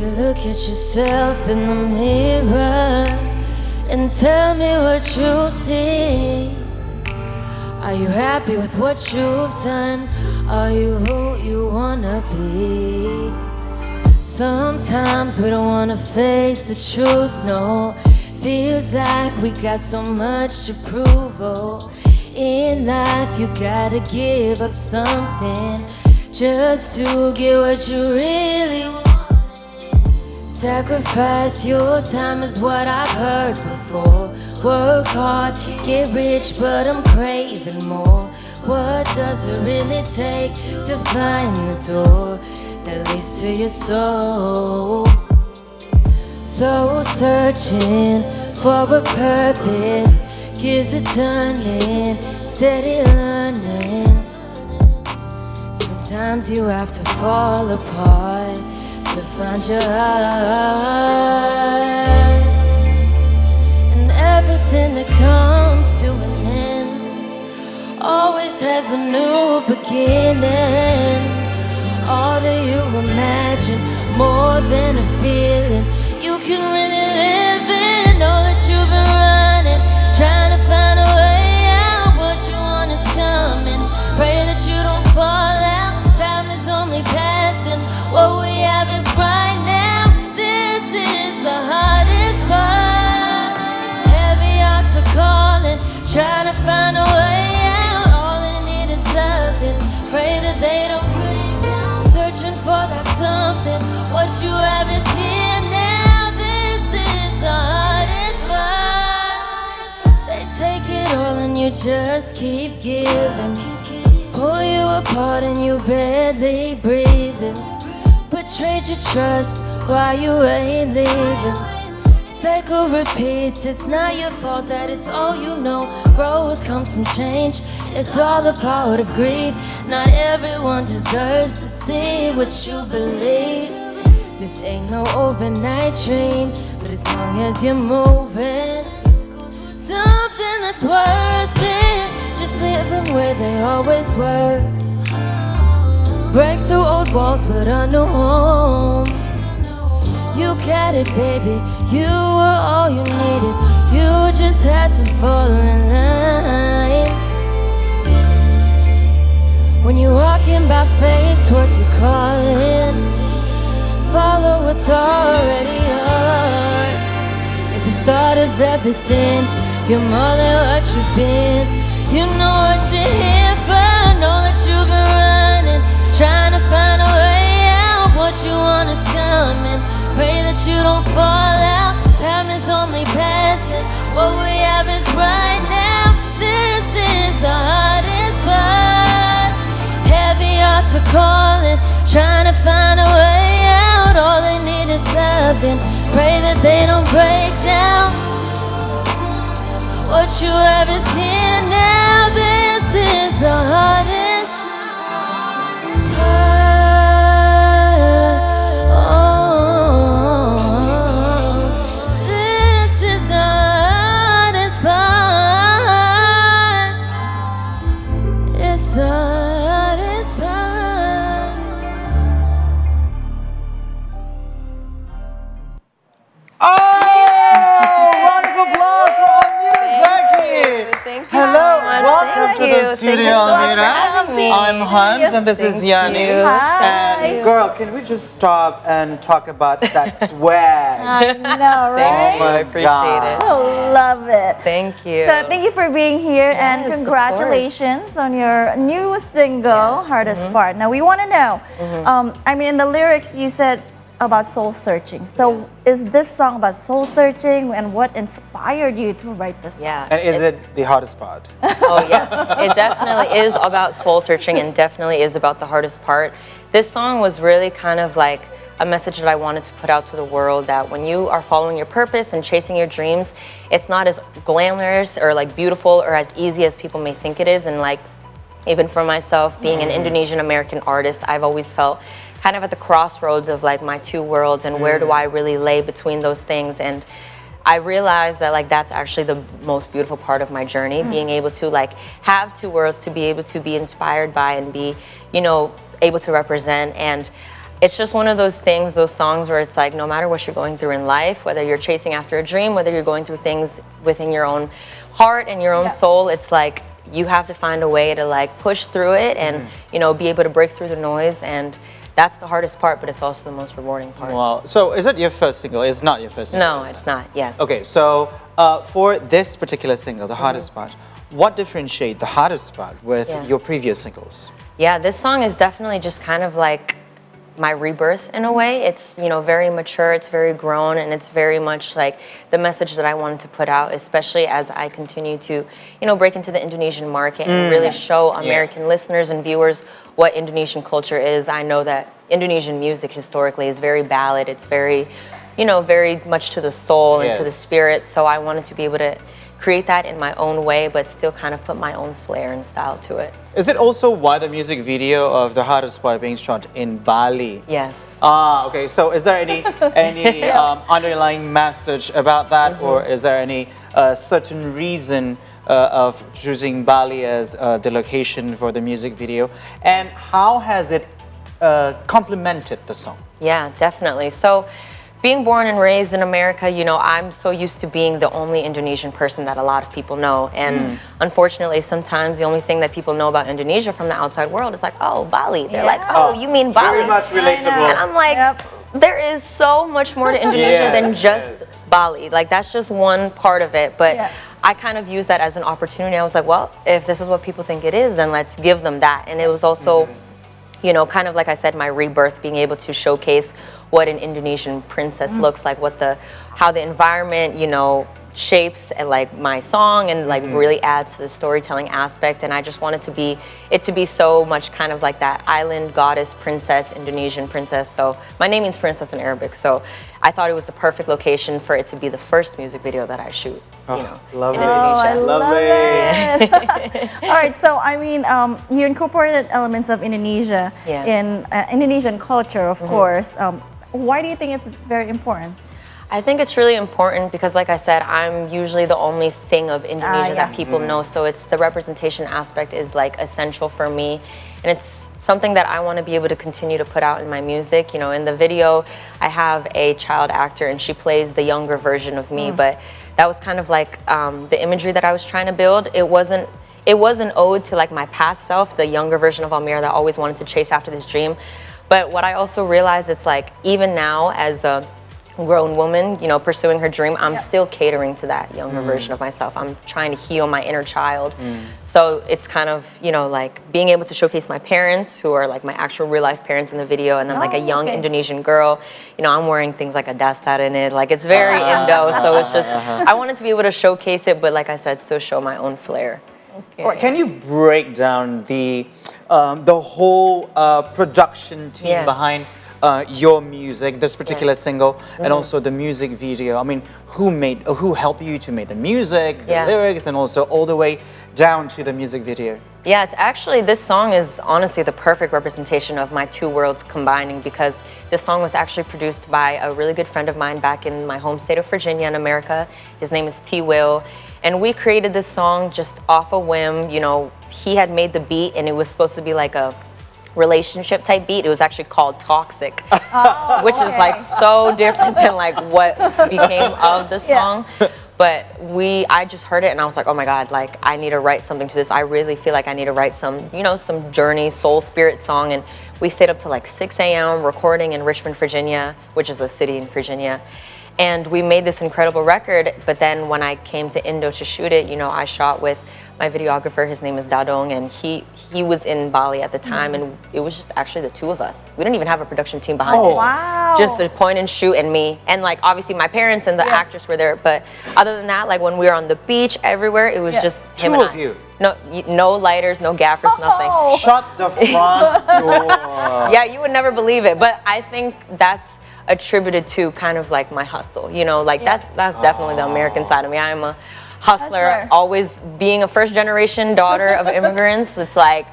you look at yourself in the mirror and tell me what you see. Are you happy with what you've done? Are you who you wanna be? Sometimes we don't wanna face the truth, no. Feels like we got so much to prove, oh. In life you gotta give up something just to get what you really want. Sacrifice your time is what I've heard before. Work hard, get rich, but I'm craving more. What does it really take to find the door that leads to your soul? Soul searching for a purpose, gears are turning, steady learning. Sometimes you have to fall apart to find your heart. And everything that comes to an end always has a new beginning. All that you imagine, more than a feeling, you can really live in. Know that you've been running, trying to find a way out. What you want is coming. Pray that you don't fall out. Time is only passing. What we have is right now. This is the hardest part. Heavy hearts are calling, trying to find a way out. All they need is loving. Pray that they don't break down. Searching for that something. What you have is here now. This is the hardest part. They take it all and you just keep giving. Pull you apart and you barely breathing. Betrayed your trust while you ain't leaving. Cycle repeats, it's not your fault that it's all you know. Growth comes from change, it's all a part of grief. Not everyone deserves to see what you believe. This ain't no overnight dream, but as long as you're moving, something that's worth it. Just leave them where they always were. Break through old walls, but a new home. You got it, baby. You were all you needed. You just had to fall in line. When you're walking by faith towards your calling, follow what's already yours. It's the start of everything. You're more than what you've been. You know what you're here for. Know that you've been running, trying to find a way out. What you want is coming. Pray that you don't fall out. Time is only passing. What we have is right now. This is the hardest part. Heavy hearts are calling, trying to find a way out. All they need is loving. Pray that they don't break down. What you have is here now. This is the hardest part. This is the hardest part. It's the hardest part. Oh, round of applause for Almira Zaki. Thank you Hello, so much. welcome Thank to you. the Thank studio, you so much for Almira. having me. I'm Hans, and this is Yani. you. Hi. And girl, can we just stop and talk about that swag? I know, Oh right? my I appreciate it. Oh, love it. Thank you. So thank you for being here and Yes, of congratulations on your new single, Yes, Hardest Part. Now we want to know, I mean in the lyrics you said about soul searching. So is this song about soul searching and what inspired you to write this song? Yeah. And is it the hardest part? Oh, yes. It definitely is about soul searching and definitely is about the hardest part. This song was really kind of like a message that I wanted to put out to the world, that when you are following your purpose and chasing your dreams, it's not as glamorous or like beautiful or as easy as people may think it is. And like, even for myself, being an Indonesian American artist, I've always felt kind of at the crossroads of like my two worlds and where do I really lay between those things. And I realized that like that's actually the most beautiful part of my journey, being able to like have two worlds to be able to be inspired by and be, you know, able to represent. And it's just one of those things, those songs where it's like no matter what you're going through in life, whether you're chasing after a dream, whether you're going through things within your own heart and your own soul, it's like you have to find a way to like push through it and you know, be able to break through the noise, and that's the hardest part, but it's also the most rewarding part. Wow. So is it your first single? It's not your first single. No, it's not. Yes. Okay, so for this particular single, the hardest part, what differentiates the hardest part with your previous singles? Yeah, this song is definitely just kind of like my rebirth in a way. It's, you know, very mature, it's very grown, and it's very much like the message that I wanted to put out, especially as I continue to, you know, break into the Indonesian market and really show American listeners and viewers what Indonesian culture is. I know that Indonesian music historically is very ballad, it's very, you know, very much to the soul and to the spirit, so I wanted to be able to create that in my own way, but still kind of put my own flair and style to it. Is it also why the music video of the hardest part being shot in Bali? Yes. Ah, okay. So is there any underlying message about that, or is there any certain reason of choosing Bali as the location for the music video? And how has it complemented the song? Yeah, definitely. So, being born and raised in America, you know, I'm so used to being the only Indonesian person that a lot of people know. And unfortunately, sometimes the only thing that people know about Indonesia from the outside world is like, oh, Bali. They're like, oh, you mean Bali? Very much relatable. And I'm like, there is so much more to Indonesia than just Bali. Like, that's just one part of it. But I kind of used that as an opportunity. I was like, well, if this is what people think it is, then let's give them that. And it was also, you know, kind of like I said, my rebirth, being able to showcase what an Indonesian princess looks like, how the environment, you know, shapes and like my song and like really adds to the storytelling aspect. And I just wanted it to be so much kind of like that island goddess princess, Indonesian princess. So my name means princess in Arabic. So I thought it was the perfect location for it to be the first music video that I shoot. You know, lovely. in Indonesia. I love it. All right, so I mean, you incorporated elements of Indonesia in Indonesian culture, of course. Why do you think it's very important? I think it's really important because, like I said, I'm usually the only thing of Indonesia that people know. So it's the representation aspect is like essential for me, and it's something that I want to be able to continue to put out in my music. You know, in the video, I have a child actor, and she plays the younger version of me. But that was kind of like the imagery that I was trying to build. It was an ode to like my past self, the younger version of Almira that always wanted to chase after this dream. But what I also realized, it's like even now as a grown woman, you know, pursuing her dream, I'm still catering to that younger version of myself. I'm trying to heal my inner child. So it's kind of, you know, like being able to showcase my parents, who are like my actual real life parents in the video, and then like a young Indonesian girl. You know, I'm wearing things like a dastar in it. Like it's very Indo, so it's just, I wanted to be able to showcase it, but like I said, still show my own flair. Or can you break down the whole production team behind your music, this particular single, and also the music video? I mean, who helped you to make the music, the lyrics, and also all the way down to the music video? Yeah, it's actually, this song is honestly the perfect representation of my two worlds combining, because this song was actually produced by a really good friend of mine back in my home state of Virginia in America. His name is T. Will. And we created this song just off a whim. You know, he had made the beat, and it was supposed to be like a relationship type beat. It was actually called Toxic, which is like so different than like what became of the song. But I just heard it and I was like, oh my God, like I need to write something to this. I really feel like I need to write some, you know, some journey, soul spirit song. And we stayed up to like 6 a.m. recording in Richmond, Virginia, which is a city in Virginia. And we made this incredible record. But then when I came to Indo to shoot it, you know, I shot with my videographer. His name is Dadong, and he was in Bali at the time, and it was just actually the two of us. We didn't even have a production team behind it. Wow. Just a point and shoot and me. And like obviously my parents and the actress were there, but other than that, like when we were on the beach, everywhere, it was just him and I. Two of you. No lighters, no gaffers, nothing. Shut the front door. Yeah, you would never believe it, but I think that's attributed to kind of like my hustle, you know, like that's definitely the American side of me. I'm a hustler, always being a first generation daughter of immigrants. It's like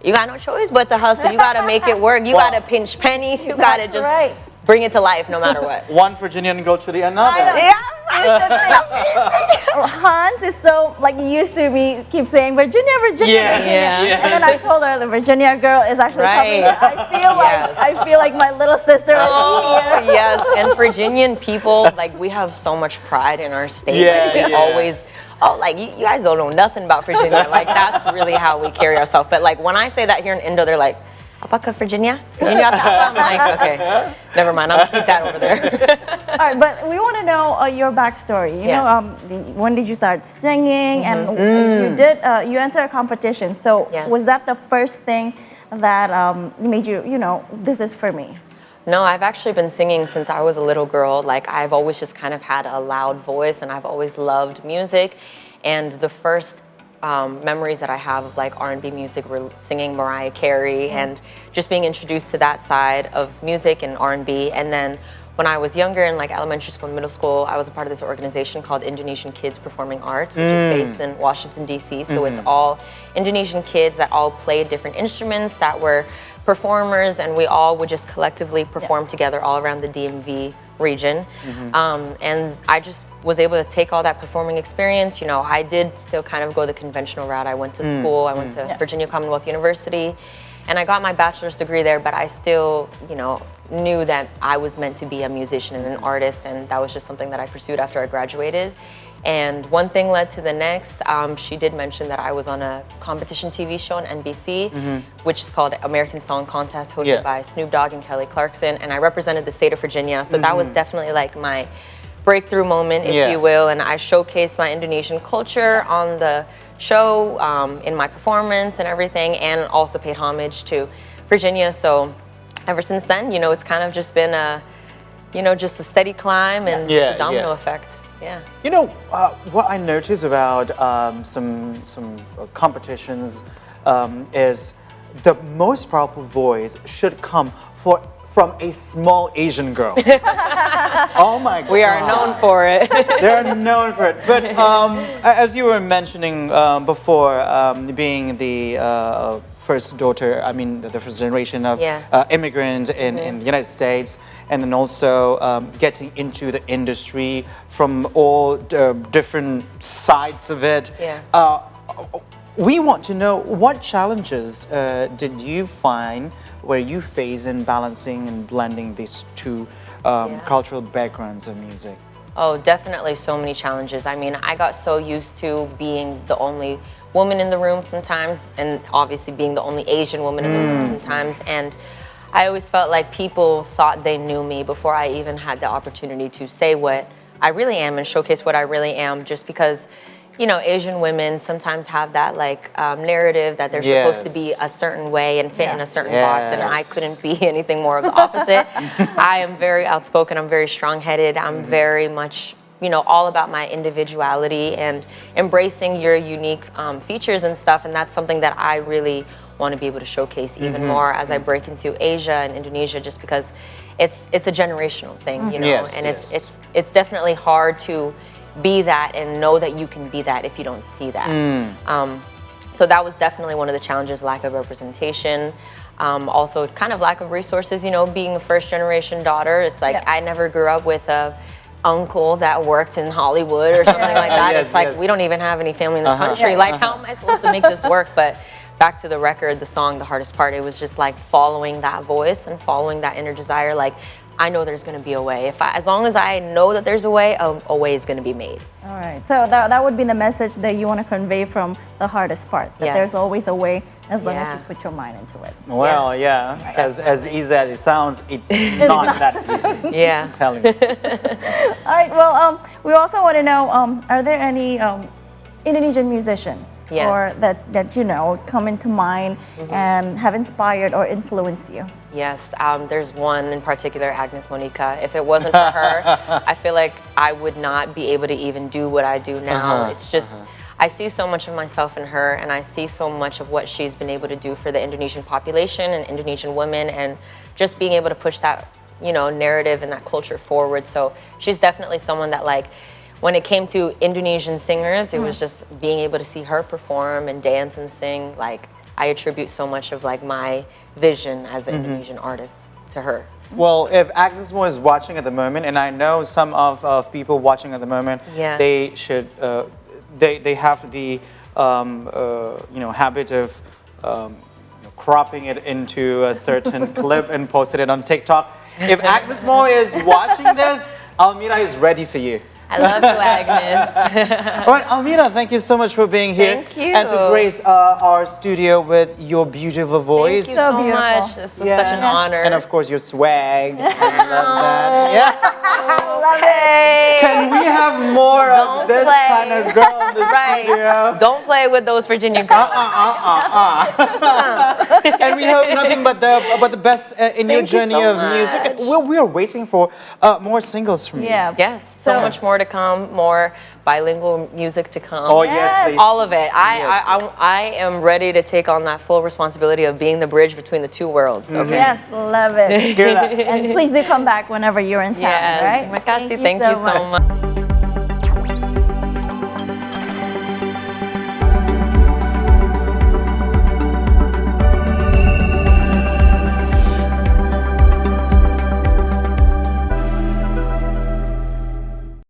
you got no choice but to hustle. You got to make it work. You got to pinch pennies. You got to just bring it to life no matter what. One Virginian go to the another. Hans is so like used to me keep saying Virginia, Virginia, Virginia. And then I told her the Virginia girl is actually coming. I feel like my little sister is here. Yes, and Virginian people, like we have so much pride in our state. Like we always, like you guys don't know nothing about Virginia. Like that's really how we carry ourselves. But like when I say that here in Indo, they're like, apakah Virginia? Virginia apa? I'm like, okay, never mind. I'll keep that over there. All right, but we want to know your backstory. You know, when did you start singing? And you did, you entered a competition. So was that the first thing that made you, you know, this is for me? No, I've actually been singing since I was a little girl. Like I've always just kind of had a loud voice, and I've always loved music. And the first memories that I have of like R&B music were singing Mariah Carey and just being introduced to that side of music and R&B. And then when I was younger in like elementary school and middle school, I was a part of this organization called Indonesian Kids Performing Arts, which is based in Washington, D.C. So it's all Indonesian kids that all played different instruments, that were performers, and we all would just collectively perform together all around the DMV region. And I just was able to take all that performing experience. You know, I did still kind of go the conventional route. I went to school, I went to Virginia Commonwealth University, and I got my bachelor's degree there, but I still, you know, knew that I was meant to be a musician and an artist, and that was just something that I pursued after I graduated. And one thing led to the next. She did mention that I was on a competition TV show on NBC, which is called American Song Contest, hosted by Snoop Dogg and Kelly Clarkson, and I represented the state of Virginia. So that was definitely like my breakthrough moment, if you will, and I showcased my Indonesian culture on the show, in my performance and everything, and also paid homage to Virginia. So ever since then, you know, it's kind of just been a, you know, just a steady climb and just a domino effect. Yeah. You know, what I notice about some competitions is the most powerful voice should come from a small Asian girl. Oh my God. We are known for it. They're known for it. But as you were mentioning before, being the first daughter, I mean, the first generation of immigrants in the United States, and then also getting into the industry from all different sides of it. We want to know, what challenges did you find where you face in balancing and blending these two cultural backgrounds of music? Oh, definitely so many challenges. I mean, I got so used to being the only woman in the room sometimes, and obviously being the only Asian woman in the room sometimes. And I always felt like people thought they knew me before I even had the opportunity to say what I really am and showcase what I really am, just because, you know, Asian women sometimes have that like narrative that they're supposed to be a certain way and fit in a certain box, and I couldn't be anything more of the opposite. I am very outspoken, I'm very strong-headed, I'm very much, you know, all about my individuality and embracing your unique features and stuff, and that's something that I really want to be able to showcase even more as I break into Asia and Indonesia, just because it's a generational thing, you know, and it's definitely hard to be that and know that you can be that if you don't see that. So that was definitely one of the challenges, lack of representation. Also kind of lack of resources, you know, being a first generation daughter. It's like I never grew up with a uncle that worked in Hollywood or something like that. It's like we don't even have any family in this country. Like how am I supposed to make this work? But back to the record, the song, The Hardest Part, it was just like following that voice and following that inner desire. Like, I know there's going to be a way. As long as I know that there's a way is going to be made. All right. So that would be the message that you want to convey from The Hardest Part. That there's always a way, as long as you put your mind into it. Well, as easy as it sounds, it's not that easy. Yeah. I'm telling you. All right. Well, we also want to know, are there any Indonesian musicians or that you know come into mind and have inspired or influenced you? Yes, there's one in particular, Agnes Monica. If it wasn't for her, I feel like I would not be able to even do what I do now. It's just, I see so much of myself in her, and I see so much of what she's been able to do for the Indonesian population and Indonesian women, and just being able to push that, you know, narrative and that culture forward. So she's definitely someone that, like, when it came to Indonesian singers, it was just being able to see her perform and dance and sing. Like, I attribute so much of like my vision as an Indonesian artist to her. Well, if Agnes Moore is watching at the moment, and I know some of people watching at the moment, they should, they have the, habit of cropping it into a certain clip and posted it on TikTok. If Agnes Moore is watching this, Almira is ready for you. I love you, Agnes. All right, Almira, thank you so much for being here. Thank you. And to grace our studio with your beautiful voice. Thank you so much. This was such an honor. And of course, your swag. I love that. Yeah. Love it. Can we have more of this kind of girl in the studio? Don't play with those Virginia girls. And we hope nothing but the best in your journey of music. And we are waiting for more singles from you. Yeah. Yes. So much more to come, more bilingual music to come. Oh, yes, please. All of it. I am ready to take on that full responsibility of being the bridge between the two worlds. Okay? Yes, love it. And please do come back whenever you're in town, right? Thank you so much.